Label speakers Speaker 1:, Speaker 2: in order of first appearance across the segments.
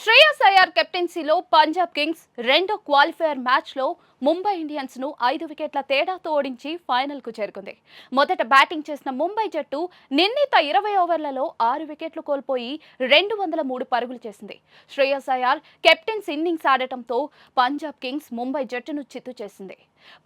Speaker 1: Shreyas Iyer కెప్టెన్సీలో Punjab Kings రెండో qualifier మ్యాచ్లో Mumbai Indians ను 5 వికెట్ల తేడాతో ఓడించి ఫైనల్ కు చేరుకుంది. మొదట బ్యాటింగ్ చేసిన ముంబై జట్టు నిర్ణీత 20 ఓవర్లలో 6 వికెట్లు కోల్పోయి 203 పరుగులు చేసింది. శ్రేయస్ అయ్యర్ కెప్టెన్స్ ఇన్నింగ్స్ ఆడటంతో పంజాబ్ కింగ్స్ ముంబై జట్టును చిత్తు చేసింది.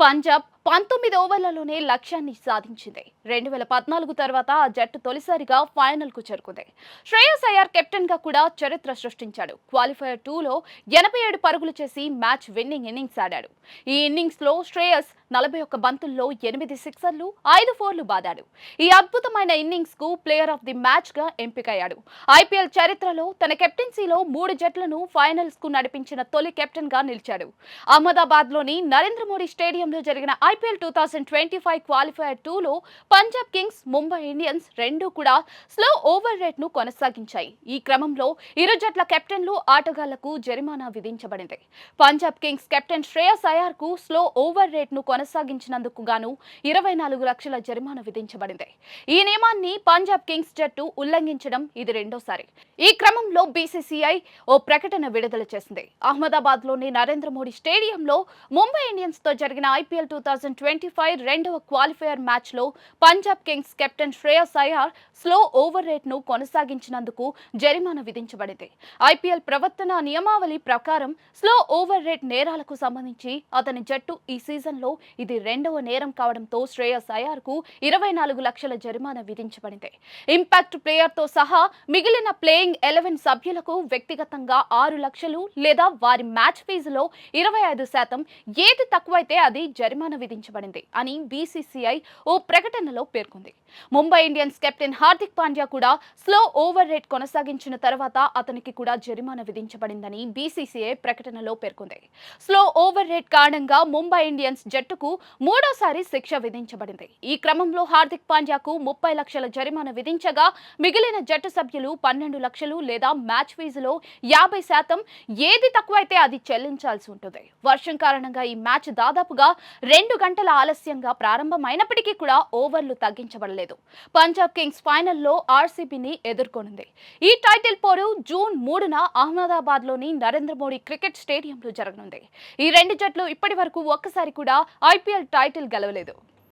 Speaker 1: పంజాబ్ 19 ఓవర్లలోనే లక్ష్యాన్ని సాధించింది. 2014 తర్వాత ఆ జట్టు తొలిసారిగా ఫైనల్ కు చేరుకుంది. శ్రేయస్ అయ్యర్ కెప్టెన్ గా కూడా చరిత్ర సృష్టించాడు. క్వాలిఫైయర్ 2లో 87 పరుగులు చేసి మ్యాచ్ విన్నింగ్ ఇన్నింగ్స్ ఆడాడు. ఈ ఇన్నింగ్స్ లో శ్రేయస్ 41 బంతుల్లో 8 సిక్సర్లు 5 ఫోర్లు బాదాడు. ఈ అద్భుతమైన ఇన్నింగ్స్ కు ప్లేయర్ ఆఫ్ ది మ్యాచ్ గా ఎంపికయ్యాడు. ఐపీఎల్ చరిత్రలో తన కెప్టెన్సీలో 3 జట్లను ఫైనల్స్ కు నడిపించిన తొలి కెప్టెన్ గా నిలిచాడు. అహ్మదాబాద్ లోని నరేంద్ర మోడీ స్టేడియంలో జరిగిన ఐపీఎల్ 2025 క్వాలిఫైయర్ 2లో పంజాబ్ కింగ్స్ ముంబై ఇండియన్స్ రెండూ కూడా స్లో ఓవర్ రేట్ ను కొనసాగించాయి. ఈ క్రమంలో ఇరు జట్ల కెప్టెన్లు ఆటగాళ్లకు జరిమానా విధించబడింది. పంజాబ్ కింగ్స్ కెప్టెన్ శ్రేయస్ అయ్యర్ కు స్లో ఓవర్ రేట్ ను కొనసాగించినందుకు గాను 24 లక్షల జరిమానా విధించబడింది. ఈ నియమాన్ని పంజాబ్ కింగ్స్ జట్టు ఉల్లంఘించడం ఇది రెండోసారి. ఈ క్రమంలో బీసీసీఐ ఓ ప్రకటన విడుదల చేసింది. అహ్మదాబాద్ లోని నరేంద్ర మోడీ స్టేడియంలో ముంబై ఇండియన్స్ తో జరిగిన ఐపీఎల్ 2025 రెండవ క్వాలిఫైయర్ మ్యాచ్ లో Punjab Kings captain Shreyas Iyer slow over rate ను కొనసాగించినందుకు జరిమానా విధించబడింది. ఐపీఎల్ ప్రవర్తన నియమావళి ప్రకారం స్లో ఓవర్ రేట్ నేరాలకు సంబంధించి అతని జట్టు ఈ సీజన్ లో ఇది రెండవ నేరం కావడంతో శ్రేయస్ అయ్యర్ కు 24 లక్షల జరిమానా విధించబడింది. ఇంపాక్ట్ ప్లేయర్ తో సహా మిగిలిన ప్లేయింగ్ 11 సభ్యులకు వ్యక్తిగతంగా 6 లక్షలు లేదా వారి మ్యాచ్ ఫీజులో 25% ఏది తక్కువైతే అది జరిమానా విధించబడింది అని బీసీసీఐ ఓ ప్రకటనలో పేర్కొంది. ముంబై ఇండియన్స్ కెప్టెన్ హార్దిక్ పాండ్యా కూడా స్లో ఓవర్ రేట్ కొనసాగించిన తర్వాత అతనికి కూడా జరిమానా విధించబడిందని బీసీసీఐ ప్రకటనలో పేర్కొంది. స్లో ఓవర్ రేట్ కారణంగా ముంబై ఇండియన్స్ జట్టుకు మూడోసారి శిక్ష విధించబడింది. ఈ క్రమంలో హార్దిక్ పాండ్యాకు 30 లక్షల జరిమానా విధించగా మిగిలిన జట్టు సభ్యులు 12 లక్షలు లేదా మ్యాచ్ ఫీజులో 50% ఏది తక్కువైతే అది చెల్లించాల్సి ఉంటుంది. వర్షం కారణంగా ఈ మ్యాచ్ దాదాపుగా 2 గంటల ఆలస్యంగా ప్రారంభమైనప్పటికీ కూడా ఓవర్లు తగ్గించబడలేదు. పంజాబ్ కింగ్స్ ఫైనల్లో ఆర్సీబీని ఎదుర్కొనుంది. ఈ టైటిల్ పోరు జూన్ 3న అహ్మదాబాద్ లోని నరేంద్ర మోడీ క్రికెట్ స్టేడియంలో జరగనుంది. ఈ రెండు జట్లు ఇప్పటి వరకు ఒక్కసారి కూడా ఐపీఎల్ టైటిల్ గెలవలేదు.